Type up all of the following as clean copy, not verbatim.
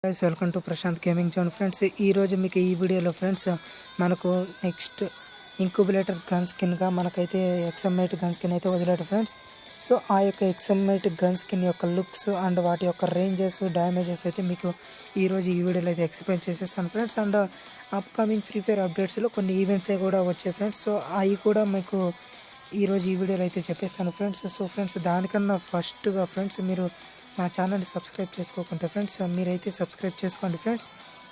Guys welcome to Prashanth gaming zone friends. ఈరోజు మీకు ఈ వీడియోలో ఫ్రెండ్స్ మనకు నెక్స్ట్ ఇంక్యుబులేటర్ గన్ స్కిన్గా మనకైతే ఎక్సమ్మేట్ గన్ స్కిన్ అయితే వదిలేడు ఫ్రెండ్స్. సో ఆ యొక్క ఎక్సమ్మేట్ గన్ స్కిన్ యొక్క లుక్స్ అండ్ వాటి యొక్క రేంజెస్ డ్యామేజెస్ అయితే మీకు ఈరోజు ఈ వీడియోలో అయితే ఎక్స్ప్లెయిన్ చేసేస్తాను friends. And upcoming Free Fire అప్డేట్స్లో కొన్ని ఈవెంట్స్ కూడా వచ్చాయి ఫ్రెండ్స్. సో అవి కూడా మీకు ఈరోజు ఈ వీడియోలో అయితే చెప్పేస్తాను ఫ్రెండ్స్. సో ఫ్రెండ్స్ దానికన్నా ఫస్ట్గా ఫ్రెండ్స్ మీరు నా ఛానల్ని సబ్స్క్రైబ్ చేసుకోకుంటే ఫ్రెండ్స్ మీరైతే సబ్స్క్రైబ్ చేసుకోండి ఫ్రెండ్స్.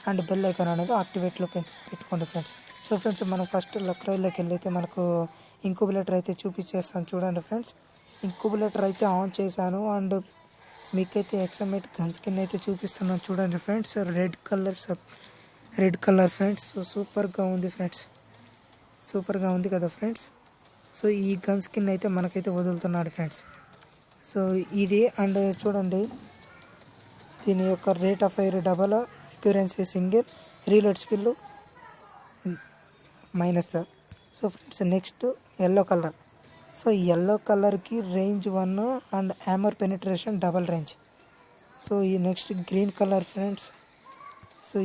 అండ్ బెల్ ఐకాన్ అనేది యాక్టివేట్లో పెట్టుకోండి ఫ్రెండ్స్. సో ఫ్రెండ్స్ మనం ఫస్ట్ లక్రైల్లోకి వెళ్ళైతే మనకు ఇంక్యుబులేటర్ అయితే చూపించేస్తాను చూడండి ఫ్రెండ్స్. ఇంక్యుబులేటర్ అయితే ఆన్ చేశాను అండ్ మీకైతే ఎక్సమ్మేట్ గన్ స్కిన్ అయితే చూపిస్తున్నాను చూడండి friends. Red colour friends. So సూపర్గా ఉంది ఫ్రెండ్స్, సూపర్గా ఉంది కదా ఫ్రెండ్స్. సో ఈ గన్ స్కిన్ అయితే మనకైతే వదులుతున్నాడు ఫ్రెండ్స్. సో ఇది అండ్ చూడండి దీని యొక్క rate of fire double, accuracy single, reload speed minus. So friends next yellow colour. So yellow కలర్కి range 1 and armour penetration double range. So ఈ next green colour friends. So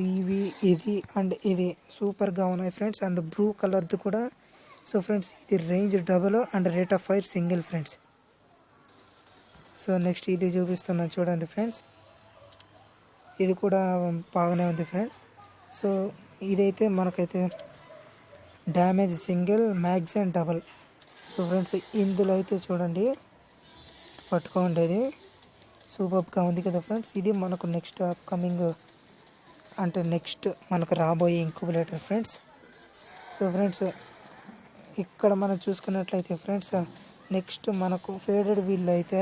ఇది and ఇది సూపర్గా ఉన్నాయి ఫ్రెండ్స్. అండ్ బ్లూ కలర్ది కూడా. So friends ఇది range double and rate of fire single friends. So next ఇది చూపిస్తున్నాను చూడండి ఫ్రెండ్స్. ఇది కూడా బాగానే ఉంది ఫ్రెండ్స్. సో ఇదైతే మనకైతే damage single, magazine double. So friends ఇందులో అయితే చూడండి పట్టుకోండి, సూపర్గా ఉంది కదా ఫ్రెండ్స్. ఇది మనకు నెక్స్ట్ అప్కమింగ్ అంటే నెక్స్ట్ మనకు రాబోయే ఇంక్యుబులేటర్ ఫ్రెండ్స్. సో ఫ్రెండ్స్ ఇక్కడ మనం చూసుకున్నట్లయితే ఫ్రెండ్స్ నెక్స్ట్ మనకు ఫేడెడ్ వీల్ అయితే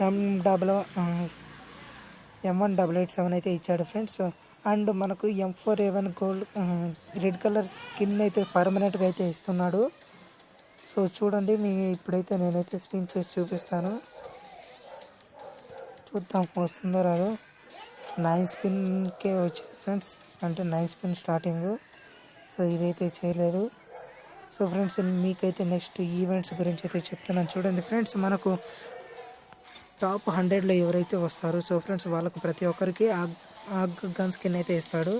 M18887 అయితే ఇచ్చాడు ఫ్రెండ్స్. అండ్ మనకు M4A1 gold red colour skin అయితే పర్మనెంట్గా అయితే ఇస్తున్నాడు. సో చూడండి ఇప్పుడైతే నేనైతే స్పిన్ చేసి చూపిస్తాను, చూద్దాం వస్తుందో రాదో. 9 స్పిన్కే వచ్చింది ఫ్రెండ్స్, అంటే 9 స్పిన్ స్టార్టింగ్. సో ఇదైతే చేయలేదు. సో ఫ్రెండ్స్ మీకైతే నెక్స్ట్ ఈవెంట్స్ గురించి అయితే చెప్తున్నాను చూడండి ఫ్రెండ్స్. మనకు టాప్ 100లో ఎవరైతే వస్తారో సో ఫ్రెండ్స్ వాళ్ళకు ప్రతి ఒక్కరికి ఆ గన్ స్కిన్ అయితే ఇస్తాడు.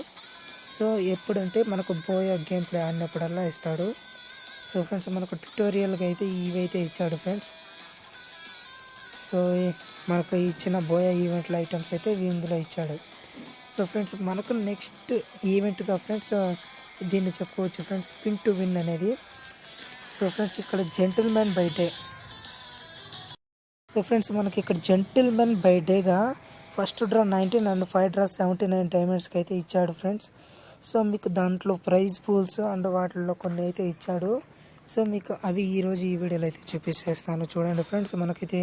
సో ఎప్పుడంటే మనకు బోయా గేమ్ ప్లే ఆడినప్పుడల్లా ఇస్తాడు. సో ఫ్రెండ్స్ మనకు ట్యుటోరియల్గా అయితే ఇవైతే ఇచ్చాడు ఫ్రెండ్స్. సో మనకు ఇచ్చిన బోయా ఈవెంట్ల ఐటమ్స్ అయితే ఇందులో ఇచ్చాడు. సో ఫ్రెండ్స్ మనకు నెక్స్ట్ ఈవెంట్గా ఫ్రెండ్స్ దీన్ని చెప్పుకోవచ్చు ఫ్రెండ్స్, స్పిన్ టు విన్ అనేది. సో ఫ్రెండ్స్ ఇక్కడ gentlemen by day. So friends మనకి ఇక్కడ జెంటిల్మెన్ బై డేగా ఫస్ట్ డ్రా 19 అండ్ 5 డ్రా 79 డైమండ్స్కి అయితే ఇచ్చాడు ఫ్రెండ్స్. సో మీకు దాంట్లో ప్రైజ్ పూల్స్ అండ్ వాటిల్లో కొన్ని అయితే ఇచ్చాడు. సో మీకు అవి ఈరోజు ఈ వీడియోలో అయితే చూపించేస్తాను చూడండి ఫ్రెండ్స్. మనకైతే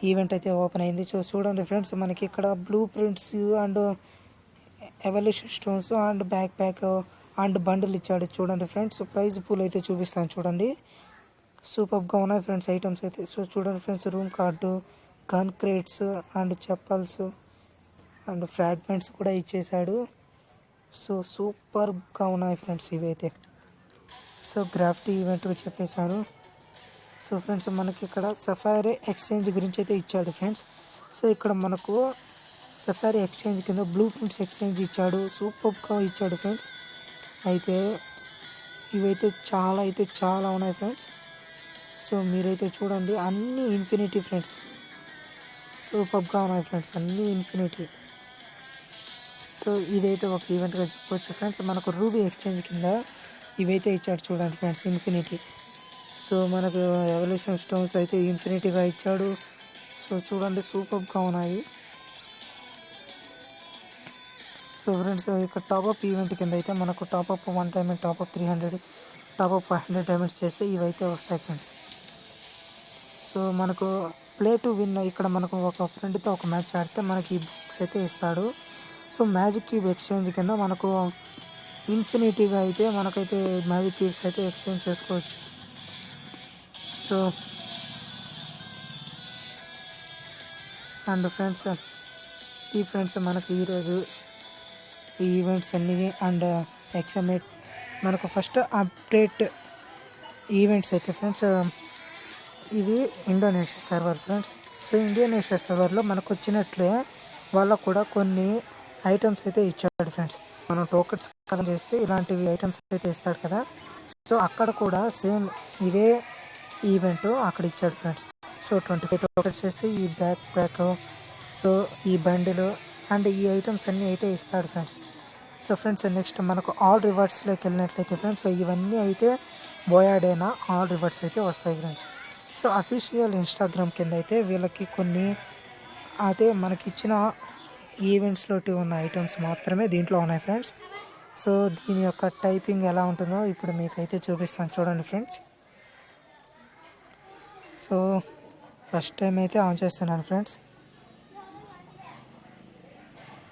ఈవెంట్ అయితే ఓపెన్ అయింది. సో చూడండి ఫ్రెండ్స్ మనకి ఇక్కడ blue prints and evolution stones and back pack and bundle ఇచ్చాడు చూడండి ఫ్రెండ్స్. ప్రైజ్ పూల్ అయితే చూపిస్తాను చూడండి, సూపర్గా ఉన్నాయి ఫ్రెండ్స్ ఐటమ్స్ అయితే. సో చూడండి friends room card, gun crates and chappals and fragments కూడా ఇచ్చేసాడు. సో సూపర్గా ఉన్నాయి ఫ్రెండ్స్ ఇవైతే. సో గ్రాఫిటీ ఈవెంట్గా చెప్పేశాను. సో ఫ్రెండ్స్ మనకి ఇక్కడ సఫారీ ఎక్స్చేంజ్ గురించి అయితే ఇచ్చాడు ఫ్రెండ్స్. సో ఇక్కడ మనకు సఫారీ ఎక్స్చేంజ్ కింద బ్లూ ప్రింట్స్ ఎక్స్చేంజ్ ఇచ్చాడు, సూపర్గా ఇచ్చాడు ఫ్రెండ్స్. అయితే ఇవైతే చాలా ఉన్నాయి ఫ్రెండ్స్. సో మీరైతే చూడండి అన్నీ ఇన్ఫినిటీ ఫ్రెండ్స్, సూపర్గా ఉన్నాయి ఫ్రెండ్స్, అన్నీ ఇన్ఫినిటీ. సో ఇదైతే ఒక ఈవెంట్గా చెప్పుకోవచ్చు ఫ్రెండ్స్. మనకు రూబీ ఎక్స్చేంజ్ కింద ఇవైతే ఇచ్చాడు చూడండి ఫ్రెండ్స్, ఇన్ఫినిటీ. సో మనకు ఎవల్యూషన్ స్టోన్స్ అయితే ఇన్ఫినిటీగా ఇచ్చాడు. సో చూడండి సూపర్గా ఉన్నాయి. సో ఫ్రెండ్స్ ఇక్కడ టాప్అప్ ఈవెంట్ కింద అయితే మనకు top-up 1 diamond, top-up 300, top-up 500 diamonds చేస్తే ఇవైతే వస్తాయి ఫ్రెండ్స్. సో మనకు ప్లే టు విన్ ఇక్కడ మనకు ఒక ఫ్రెండ్తో ఒక మ్యాచ్ ఆడితే మనకి ఈ బుక్స్ అయితే ఇస్తాడు. సో మ్యాజిక్ క్యూబ్ ఎక్స్చేంజ్ కింద మనకు ఇన్ఫినిటీగా అయితే మనకైతే మ్యాజిక్ క్యూబ్స్ అయితే ఎక్స్చేంజ్ చేసుకోవచ్చు. సో అండ్ ఫ్రెండ్స్ ఈ ఫ్రెండ్స్ మనకు ఈరోజు ఈ ఈవెంట్స్ అన్నీ అండ్ ఎక్సమ్మేట్ మనకు ఫస్ట్ అప్డేట్ ఈవెంట్స్ అయితే ఫ్రెండ్స్ ఇది Indonesia server friends. So Indonesia సర్వర్లో మనకు వచ్చినట్లే వాళ్ళకు కూడా కొన్ని ఐటమ్స్ అయితే ఇచ్చాడు ఫ్రెండ్స్. మనం టోకెన్స్ కలెక్ట్ చేస్తే ఇలాంటివి ఐటమ్స్ అయితే ఇస్తాడు కదా. సో అక్కడ కూడా సేమ్ ఇదే ఈవెంట్ అక్కడ ఇచ్చాడు ఫ్రెండ్స్. సో 25 టోకెన్స్ చేస్తే ఈ బ్యాక్ ప్యాక్, సో ఈ బండిలు అండ్ ఈ ఐటమ్స్ అన్నీ అయితే ఇస్తాడు ఫ్రెండ్స్. సో ఫ్రెండ్స్ నెక్స్ట్ మనకు ఆల్ రివార్డ్స్లోకి వెళ్ళినట్లయితే ఫ్రెండ్స్, సో ఇవన్నీ అయితే బోయాడేనా ఆల్ రివార్డ్స్ అయితే వస్తాయి ఫ్రెండ్స్. సో అఫీషియల్ ఇన్స్టాగ్రామ్ కింద అయితే వీళ్ళకి కొన్ని అదే మనకి ఇచ్చిన ఈవెంట్స్లో ఉన్న ఐటమ్స్ మాత్రమే దీంట్లో ఉన్నాయి ఫ్రెండ్స్. సో దీని యొక్క టైపింగ్ ఎలా ఉంటుందో ఇప్పుడు మీకైతే చూపిస్తాను చూడండి ఫ్రెండ్స్. సో ఫస్ట్ టైం అయితే ఆన్ చేస్తున్నాను ఫ్రెండ్స్.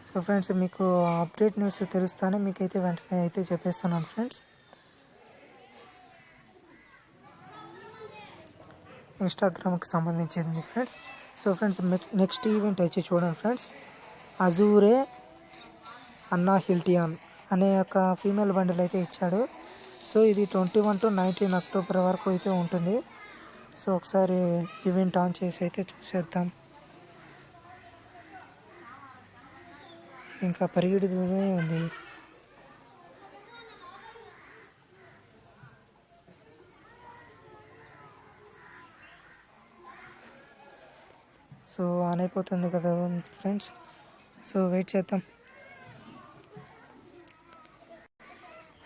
సో ఫ్రెండ్స్ మీకు అప్డేట్ న్యూస్ తెలుస్తానే మీకైతే వెంటనే అయితే చెప్పేస్తున్నాను ఫ్రెండ్స్. ఇన్స్టాగ్రామ్కి సంబంధించింది friends. So friends next event వచ్చి చూడండి ఫ్రెండ్స్, అజూరే అన్నా హిల్టియాన్ అనే ఒక ఫీమేల్ బండిల్ అయితే ఇచ్చాడు. సో ఇది 21 to 19 అక్టోబర్ వరకు అయితే ఉంటుంది. సో ఒకసారి ఈవెంట్ ఆన్ చేసి అయితే చూసేద్దాం. ఇంకా పరిగెడుతూనే ఉంది. సో ఆన్ అయిపోతుంది కదా ఫ్రెండ్స్. సో వెయిట్ చేద్దాం.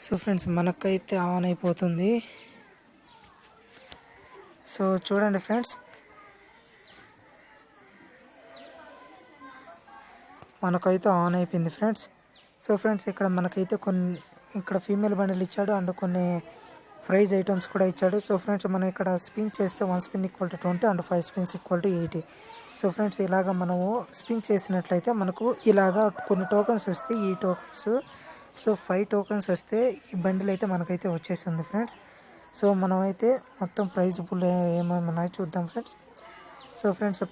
సో ఫ్రెండ్స్ మనకైతే ఆన్ అయిపోతుంది. సో చూడండి ఫ్రెండ్స్, మనకైతే ఆన్ అయిపోయింది ఫ్రెండ్స్. సో ఫ్రెండ్స్ ఇక్కడ మనకైతే ఇక్కడ ఫీమేల్ బండిల్ ఇచ్చాడు అండ్ కొన్ని ప్రైజ్ ఐటమ్స్ కూడా ఇచ్చాడు. సో ఫ్రెండ్స్ మనం ఇక్కడ స్పిన్ చేస్తే 1 spin equal to 20 and 5 spins equal to 80. So friends ఇలాగ మనము స్పిన్ చేసినట్లయితే మనకు ఇలాగా కొన్ని టోకెన్స్ వస్తే ఈ టోకెన్స్, సో 5 టోకెన్స్ వస్తే ఈ బండిల్ అయితే మనకైతే వచ్చేసింది ఫ్రెండ్స్. సో మనం అయితే మొత్తం ప్రైజ్ పుల్ ఏమేమి ఉన్నాయో చూద్దాం friends. So friends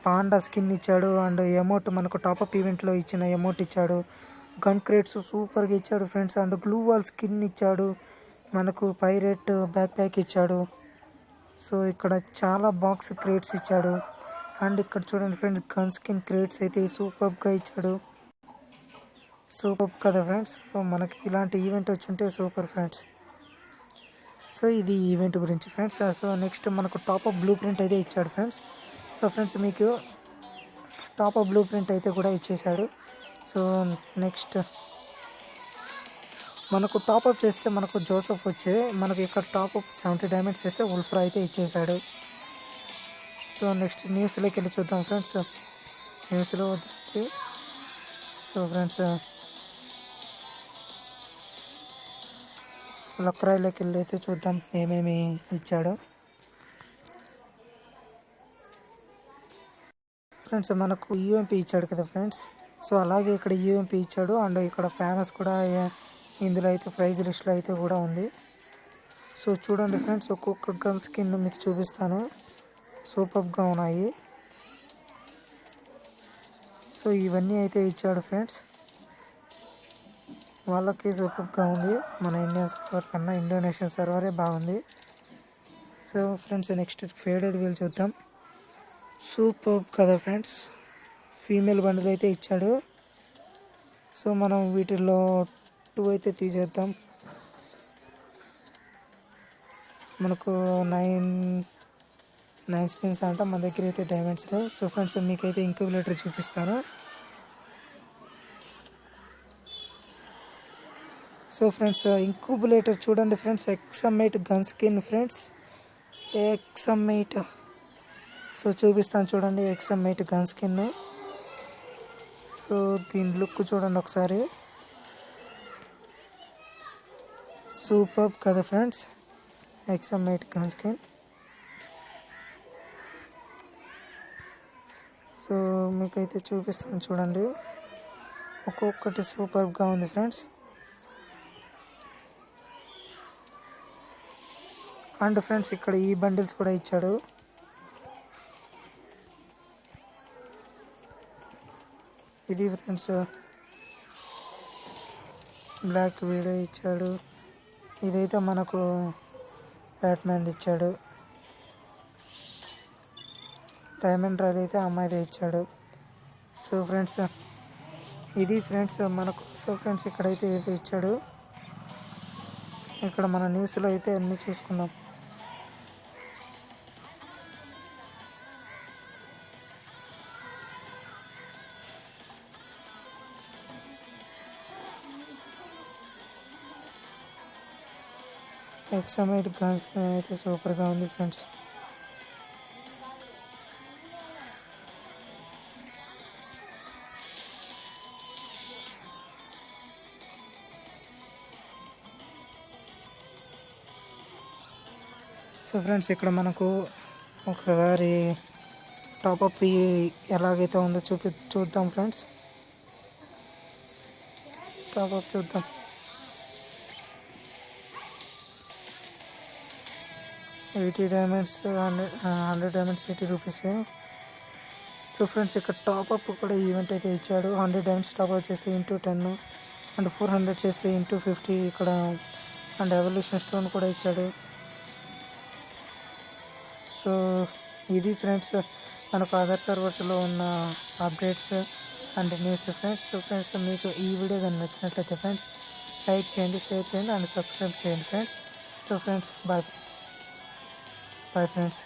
panda skin ఇచ్చాడు అండ్ ఎమౌంట్ మనకు టాప్అప్ ఈవెంట్లో ఇచ్చిన ఎమౌంట్ ఇచ్చాడు. గన్ క్రేట్స్ సూపర్గా ఇచ్చాడు friends and glue wall skin ఇచ్చాడు. మనకు పైరేట్ బ్యాక్ ప్యాక్ ఇచ్చాడు. సో ఇక్కడ చాలా బాక్స్ క్రేట్స్ ఇచ్చాడు అండ్ ఇక్కడ చూడండి ఫ్రెండ్స్ గన్ స్కిన్ క్రేట్స్ అయితే సూపర్గా ఇచ్చాడు. సూపర్ కదా ఫ్రెండ్స్. సో మనకి ఇలాంటి ఈవెంట్ వచ్చుంటే సూపర్ ఫ్రెండ్స్. సో ఇది ఈవెంట్ గురించి ఫ్రెండ్స్. సో నెక్స్ట్ మనకు టాప్అప్ బ్లూ ప్రింట్ అయితే ఇచ్చాడు ఫ్రెండ్స్. సో ఫ్రెండ్స్ మీకు టాప్అప్ బ్లూ ప్రింట్ అయితే కూడా ఇచ్చేసాడు. సో నెక్స్ట్ మనకు టాప్అప్ చేస్తే మనకు జోసెఫ్ వచ్చే మనకి ఇక్కడ టాప్అప్ 70 డైమండ్స్ చేస్తే ఉల్ఫ్రా అయితే ఇచ్చేసాడు. సో నెక్స్ట్ న్యూస్లోకి వెళ్ళి చూద్దాం ఫ్రెండ్స్. న్యూస్లో వదిలి సో ఫ్రెండ్స్ లక్రాయిలోకి వెళ్ళి అయితే చూద్దాం ఏమేమి ఇచ్చాడో. ఫ్రెండ్స్ మనకు యూఎంపీ ఇచ్చాడు కదా ఫ్రెండ్స్. సో అలాగే ఇక్కడ యూఎంపీ ఇచ్చాడు అండ్ ఇక్కడ ఫేమస్ కూడా ఇందులో అయితే ప్రైజ్ లిస్ట్లో అయితే కూడా ఉంది. సో చూడండి ఫ్రెండ్స్ ఒక్కొక్క గన్ స్కిన్ మీకు చూపిస్తాను, సూపర్గా ఉన్నాయి. సో ఇవన్నీ అయితే ఇచ్చాడు ఫ్రెండ్స్. వాళ్ళకి సూపర్గా ఉంది. మన ఇండియన్ సర్వర్ కన్నా ఇండోనేషియన్ సర్వరే బాగుంది. So friends next faded wheel చూద్దాం. సూపర్ కదా ఫ్రెండ్స్, ఫీమేల్ బండిల్ అయితే ఇచ్చాడు. సో మనం వీటిల్లో 2 అయితే తీసేద్దాం. మనకు 9 స్పిన్స్ అంట మన దగ్గర అయితే డైమండ్స్లో. సో ఫ్రెండ్స్ మీకైతే ఇంక్యుబులేటర్ చూపిస్తాను. సో ఫ్రెండ్స్ ఇంక్యుబులేటర్ చూడండి friends, XM eight gun skin friends, XM eight. So చూపిస్తాను చూడండి ఎక్సమైట్ గన్ స్కిన్. సో దీని లుక్ చూడండి ఒకసారి, సూపర్ కదా friends, XM eight gun skin. So మీకైతే చూపిస్తాను చూడండి, ఒక్కొక్కటి సూపర్గా ఉంది ఫ్రెండ్స్. అండ్ ఫ్రెండ్స్ ఇక్కడ ఈ బండిల్స్ కూడా ఇచ్చాడు. ఇది ఫ్రెండ్స్ బ్లాక్ వీడియో ఇచ్చాడు. ఇదైతే మనకు బ్యాట్మ్యాన్ ఇచ్చాడు. డైమండ్ రాయల్ అయితే అమ్మాయిదే ఇచ్చాడు. సో ఫ్రెండ్స్ ఇది ఫ్రెండ్స్ మనకు. సో ఫ్రెండ్స్ ఇక్కడైతే ఏదో ఇచ్చాడు. ఇక్కడ మన న్యూస్లో అయితే అన్నీ చూసుకుందాం. ఎక్సమైట్ గన్స్ అయితే సూపర్గా ఉంది ఫ్రెండ్స్. సో ఫ్రెండ్స్ ఇక్కడ మనకు ఒకసారి టాపప్ ఎలాగైతే ఉందో చూద్దాం ఫ్రెండ్స్. టాపప్ చూద్దాం. $80 100 డైమండ్స్ ₹80. సో ఫ్రెండ్స్ ఇక్కడ టాపప్ కూడా ఈవెంట్ అయితే ఇచ్చాడు. 100 డైమండ్స్ టాపప్ చేస్తే ×10 అండ్ 400 చేస్తే ×50 ఇక్కడ. అండ్ ఎవల్యూషన్ స్టోన్ కూడా ఇచ్చాడు. సో ఇది ఫ్రెండ్స్ మనకు అదర్ సర్వర్స్లో ఉన్న updates and news friends. So friends మీకు ఈ వీడియో కానీ నచ్చినట్లయితే ఫ్రెండ్స్ లైక్ చేయండి, షేర్ చేయండి అండ్ సబ్స్క్రైబ్ చేయండి friends. So friends bye friends.